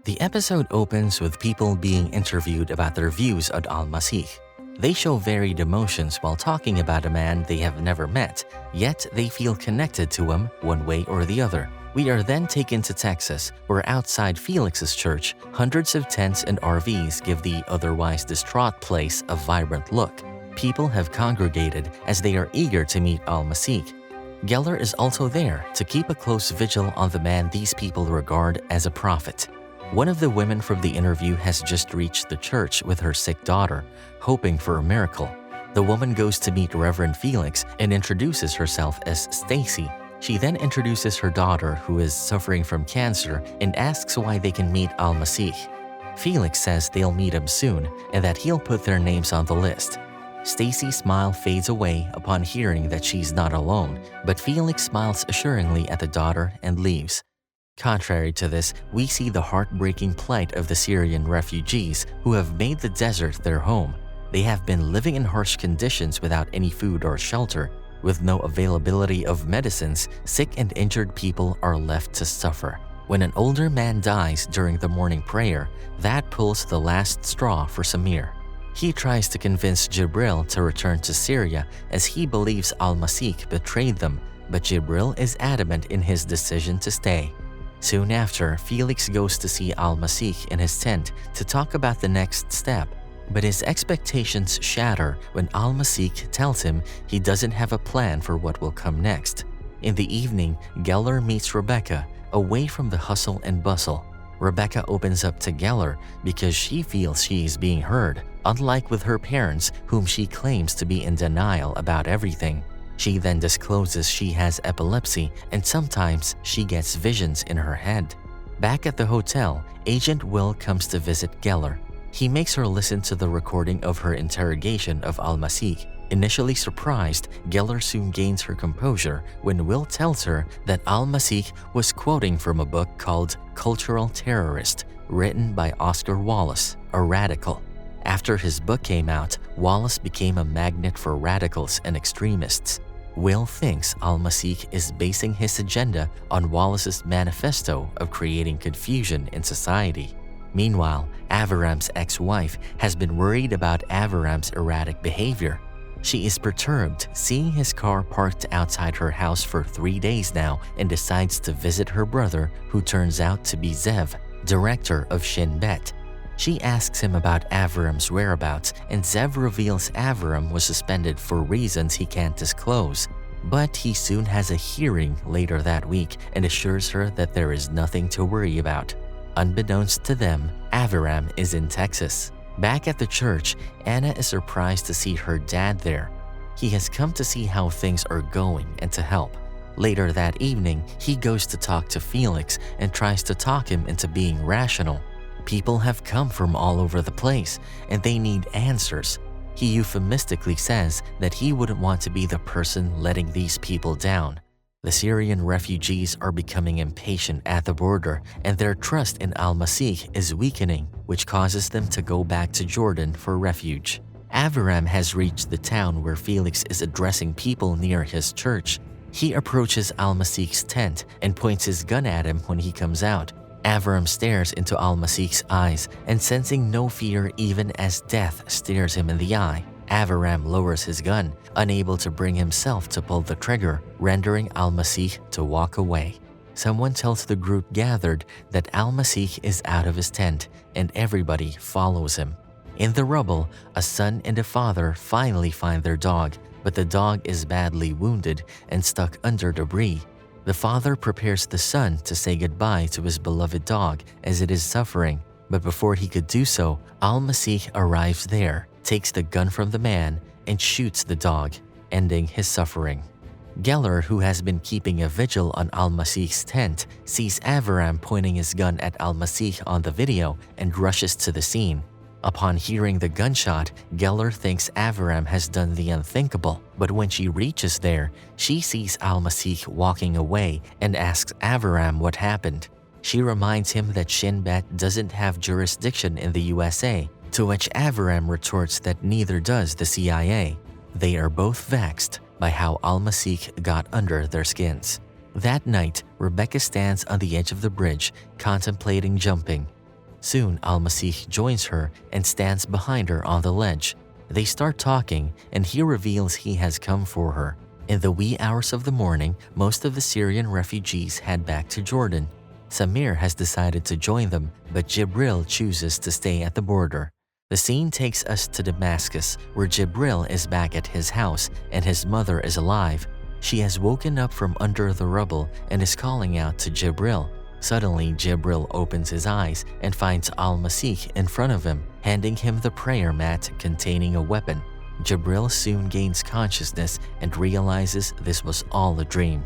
The episode opens with people being interviewed about their views on Al-Masih. They show varied emotions while talking about a man they have never met, yet they feel connected to him one way or the other. We are then taken to Texas, where outside Felix's church, hundreds of tents and RVs give the otherwise distraught place a vibrant look. People have congregated as they are eager to meet Al-Masih. Geller is also there to keep a close vigil on the man these people regard as a prophet. One of the women from the interview has just reached the church with her sick daughter, hoping for a miracle. The woman goes to meet Reverend Felix and introduces herself as Stacy. She then introduces her daughter, who is suffering from cancer, and asks why they can meet Al-Masih. Felix says they'll meet him soon and that he'll put their names on the list. Stacy's smile fades away upon hearing that she's not alone, but Felix smiles assuringly at the daughter and leaves. Contrary to this, we see the heartbreaking plight of the Syrian refugees who have made the desert their home. They have been living in harsh conditions without any food or shelter. With no availability of medicines, sick and injured people are left to suffer. When an older man dies during the morning prayer, that pulls the last straw for Samir. He tries to convince Jibril to return to Syria as he believes Al-Masih betrayed them, but Jibril is adamant in his decision to stay. Soon after, Felix goes to see Al-Masih in his tent to talk about the next step, but his expectations shatter when Al-Masih tells him he doesn't have a plan for what will come next. In the evening, Geller meets Rebecca, away from the hustle and bustle. Rebecca opens up to Geller because she feels she is being heard, unlike with her parents, whom she claims to be in denial about everything. She then discloses she has epilepsy and sometimes she gets visions in her head. Back at the hotel, Agent Will comes to visit Geller. He makes her listen to the recording of her interrogation of Al-Masih. Initially surprised, Geller soon gains her composure when Will tells her that Al-Masih was quoting from a book called Cultural Terrorist, written by Oscar Wallace, a radical. After his book came out, Wallace became a magnet for radicals and extremists. Will thinks Al-Masih is basing his agenda on Wallace's manifesto of creating confusion in society. Meanwhile, Avaram's ex-wife has been worried about Avaram's erratic behavior. She is perturbed seeing his car parked outside her house for 3 days now and decides to visit her brother, who turns out to be Zev, director of Shin Bet. She asks him about Avaram's whereabouts, and Zev reveals Avaram was suspended for reasons he can't disclose. But he soon has a hearing later that week and assures her that there is nothing to worry about. Unbeknownst to them, Avaram is in Texas. Back at the church, Anna is surprised to see her dad there. He has come to see how things are going and to help. Later that evening, he goes to talk to Felix and tries to talk him into being rational. People have come from all over the place, and they need answers. He euphemistically says that he wouldn't want to be the person letting these people down. The Syrian refugees are becoming impatient at the border, and their trust in Al-Masih is weakening, which causes them to go back to Jordan for refuge. Avaram has reached the town where Felix is addressing people near his church. He approaches Al-Masih's tent and points his gun at him when he comes out. Avaram stares into Al-Masih's eyes and, sensing no fear even as death stares him in the eye, Avaram lowers his gun, unable to bring himself to pull the trigger, rendering Al-Masih to walk away. Someone tells the group gathered that Al-Masih is out of his tent, and everybody follows him. In the rubble, a son and a father finally find their dog, but the dog is badly wounded and stuck under debris. The father prepares the son to say goodbye to his beloved dog as it is suffering, but before he could do so, Al-Masih arrives there, takes the gun from the man, and shoots the dog, ending his suffering. Geller, who has been keeping a vigil on Al-Masih's tent, sees Avaram pointing his gun at Al-Masih on the video and rushes to the scene. Upon hearing the gunshot, Geller thinks Avaram has done the unthinkable, but when she reaches there, she sees Al-Masih walking away and asks Avaram what happened. She reminds him that Shin Bet doesn't have jurisdiction in the USA, to which Avaram retorts that neither does the CIA. They are both vexed by how Al-Masih got under their skins. That night, Rebecca stands on the edge of the bridge, contemplating jumping. Soon, Al-Masih joins her and stands behind her on the ledge. They start talking, and he reveals he has come for her. In the wee hours of the morning, most of the Syrian refugees head back to Jordan. Samir has decided to join them, but Jibril chooses to stay at the border. The scene takes us to Damascus, where Jibril is back at his house and his mother is alive. She has woken up from under the rubble and is calling out to Jibril. Suddenly, Jibril opens his eyes and finds Al-Masih in front of him, handing him the prayer mat containing a weapon. Jibril soon gains consciousness and realizes this was all a dream.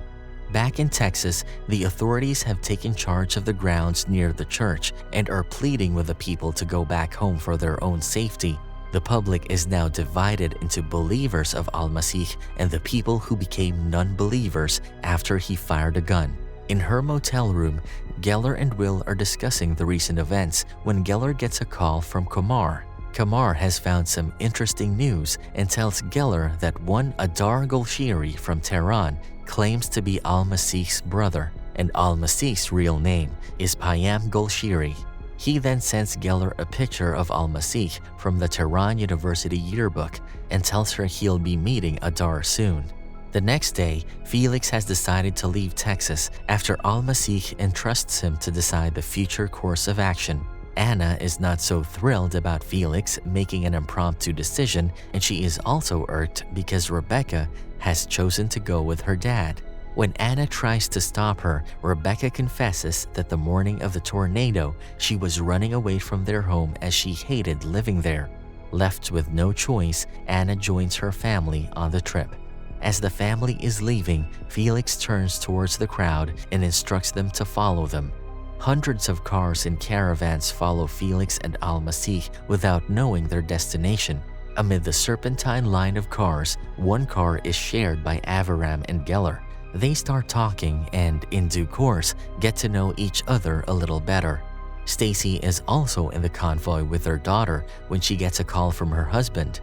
Back in Texas, the authorities have taken charge of the grounds near the church and are pleading with the people to go back home for their own safety. The public is now divided into believers of Al-Masih and the people who became non-believers after he fired a gun. In her motel room, Geller and Will are discussing the recent events when Geller gets a call from Kamar. Kamar has found some interesting news and tells Geller that one Adar Golshiri from Tehran claims to be Al-Masih's brother, and Al-Masih's real name is Payam Golshiri. He then sends Geller a picture of Al-Masih from the Tehran University yearbook and tells her he'll be meeting Adar soon. The next day, Felix has decided to leave Texas after Al-Masih entrusts him to decide the future course of action. Anna is not so thrilled about Felix making an impromptu decision, and she is also irked because Rebecca has chosen to go with her dad. When Anna tries to stop her, Rebecca confesses that the morning of the tornado, she was running away from their home as she hated living there. Left with no choice, Anna joins her family on the trip. As the family is leaving, Felix turns towards the crowd and instructs them to follow them. Hundreds of cars and caravans follow Felix and Al-Masih without knowing their destination. Amid the serpentine line of cars, one car is shared by Aviram and Geller. They start talking and, in due course, get to know each other a little better. Stacy is also in the convoy with her daughter when she gets a call from her husband.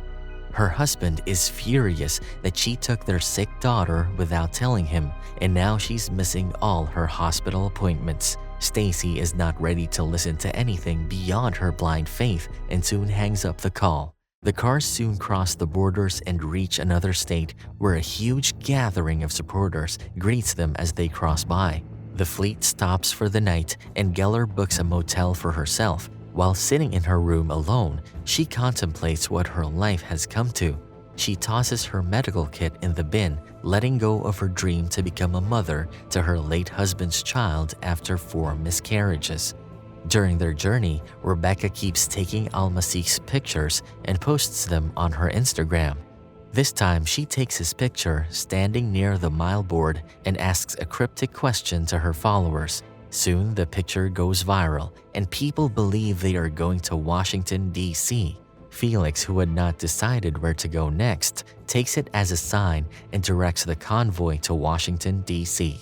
Her husband is furious that she took their sick daughter without telling him, and now she's missing all her hospital appointments. Stacy is not ready to listen to anything beyond her blind faith and soon hangs up the call. The cars soon cross the borders and reach another state where a huge gathering of supporters greets them as they cross by. The fleet stops for the night and Geller books a motel for herself. While sitting in her room alone, she contemplates what her life has come to. She tosses her medical kit in the bin, letting go of her dream to become a mother to her late husband's child after 4 miscarriages. During their journey, Rebecca keeps taking Al-Masih's pictures and posts them on her Instagram. This time, she takes his picture standing near the mileboard and asks a cryptic question to her followers. Soon, the picture goes viral, and people believe they are going to Washington, D.C. Felix, who had not decided where to go next, takes it as a sign and directs the convoy to Washington, D.C.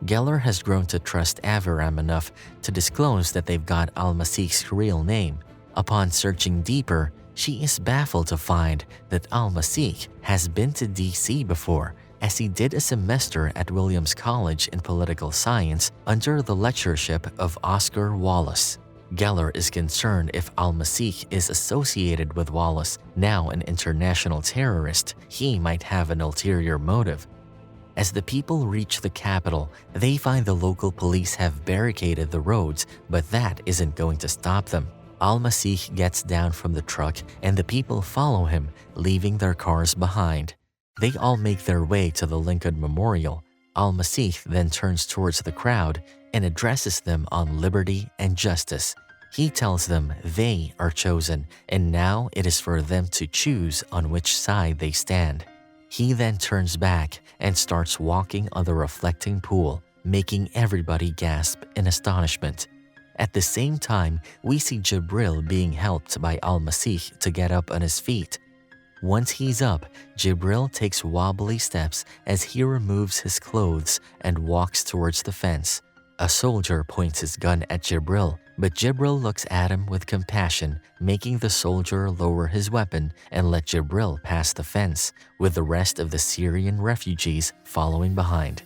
Geller has grown to trust Aviram enough to disclose that they've got Al-Masih's real name. Upon searching deeper, she is baffled to find that Al-Masih has been to D.C. before, as he did a semester at Williams College in Political Science under the lectureship of Oscar Wallace. Geller is concerned if Al-Masih is associated with Wallace, now an international terrorist. He might have an ulterior motive. As the people reach the capital, they find the local police have barricaded the roads, but that isn't going to stop them. Al-Masih gets down from the truck and the people follow him, leaving their cars behind. They all make their way to the Lincoln Memorial. Al-Masih then turns towards the crowd and addresses them on liberty and justice. He tells them they are chosen, and now it is for them to choose on which side they stand. He then turns back and starts walking on the reflecting pool, making everybody gasp in astonishment. At the same time, we see Jibril being helped by Al-Masih to get up on his feet. Once he's up, Jibril takes wobbly steps as he removes his clothes and walks towards the fence. A soldier points his gun at Jibril, but Jibril looks at him with compassion, making the soldier lower his weapon and let Jibril pass the fence, with the rest of the Syrian refugees following behind.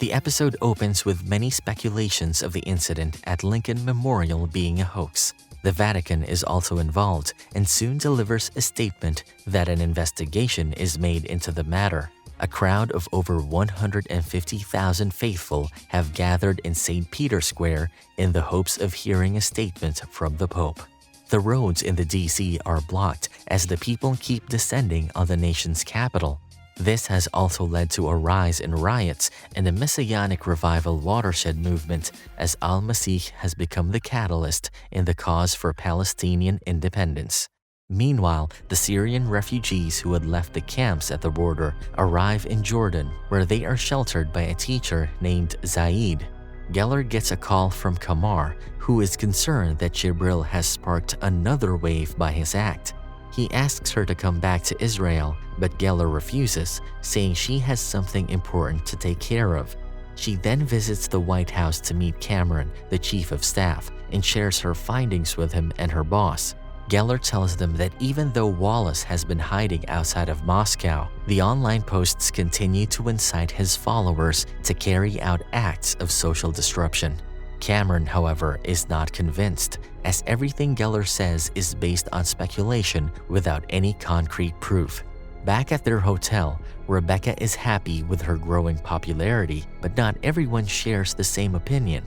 The episode opens with many speculations of the incident at Lincoln Memorial being a hoax. The Vatican is also involved and soon delivers a statement that an investigation is made into the matter. A crowd of over 150,000 faithful have gathered in St. Peter's Square in the hopes of hearing a statement from the Pope. The roads in the DC are blocked as the people keep descending on the nation's capital. This has also led to a rise in riots and a Messianic revival watershed movement as Al-Masih has become the catalyst in the cause for Palestinian independence. Meanwhile, the Syrian refugees who had left the camps at the border arrive in Jordan, where they are sheltered by a teacher named Zaid. Geller gets a call from Kamar, who is concerned that Jibril has sparked another wave by his act. He asks her to come back to Israel, but Geller refuses, saying she has something important to take care of. She then visits the White House to meet Cameron, the chief of staff, and shares her findings with him and her boss. Geller tells them that even though Wallace has been hiding outside of Moscow, the online posts continue to incite his followers to carry out acts of social disruption. Cameron, however, is not convinced, as everything Geller says is based on speculation without any concrete proof. Back at their hotel, Rebecca is happy with her growing popularity, but not everyone shares the same opinion.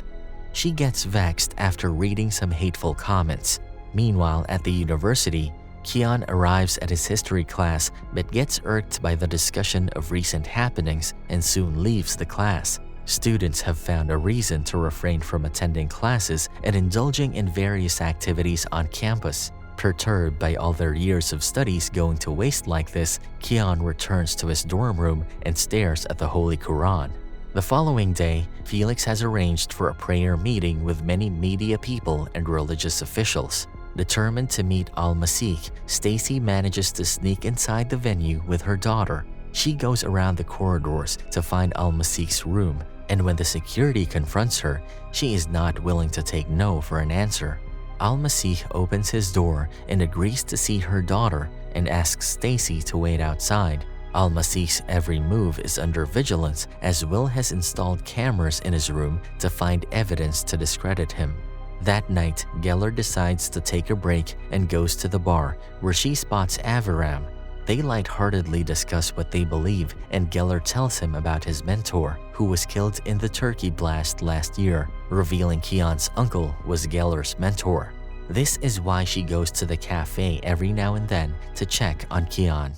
She gets vexed after reading some hateful comments. Meanwhile, at the university, Keon arrives at his history class but gets irked by the discussion of recent happenings and soon leaves the class. Students have found a reason to refrain from attending classes and indulging in various activities on campus. Perturbed by all their years of studies going to waste like this, Keon returns to his dorm room and stares at the Holy Quran. The following day, Felix has arranged for a prayer meeting with many media people and religious officials. Determined to meet Al-Masih, Stacy manages to sneak inside the venue with her daughter. She goes around the corridors to find Al-Masih's room, and when the security confronts her, she is not willing to take no for an answer. Al-Masih opens his door and agrees to see her daughter and asks Stacy to wait outside. Al-Masih's every move is under vigilance as Will has installed cameras in his room to find evidence to discredit him. That night, Geller decides to take a break and goes to the bar, where she spots Aviram. They lightheartedly discuss what they believe, and Geller tells him about his mentor, who was killed in the turkey blast last year, revealing Keon's uncle was Geller's mentor. This is why she goes to the cafe every now and then to check on Keon.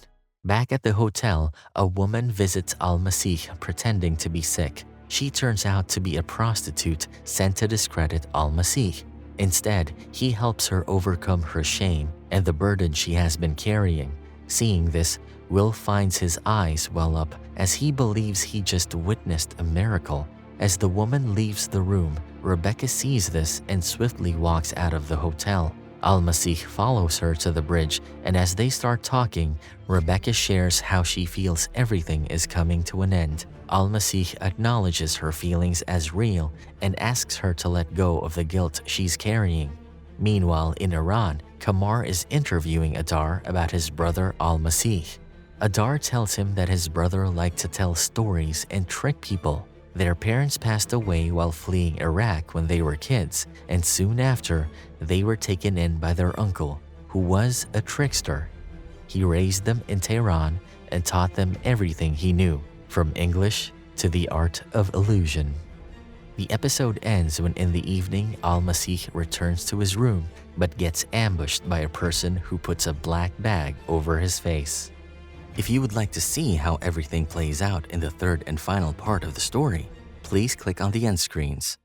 Back at the hotel, a woman visits Al-Masih pretending to be sick. She turns out to be a prostitute sent to discredit Al-Masih. Instead, he helps her overcome her shame and the burden she has been carrying. Seeing this, Will finds his eyes well up as he believes he just witnessed a miracle. As the woman leaves the room, Rebecca sees this and swiftly walks out of the hotel. Al-Masih follows her to the bridge, and as they start talking, Rebecca shares how she feels everything is coming to an end. Al-Masih acknowledges her feelings as real and asks her to let go of the guilt she's carrying. Meanwhile, in Iran, Kamar is interviewing Adar about his brother Al-Masih. Adar tells him that his brother liked to tell stories and trick people. Their parents passed away while fleeing Iraq when they were kids, and soon after, they were taken in by their uncle, who was a trickster. He raised them in Tehran and taught them everything he knew, from English to the art of illusion. The episode ends when in the evening Al-Masih returns to his room but gets ambushed by a person who puts a black bag over his face. If you would like to see how everything plays out in the third and final part of the story, please click on the end screens.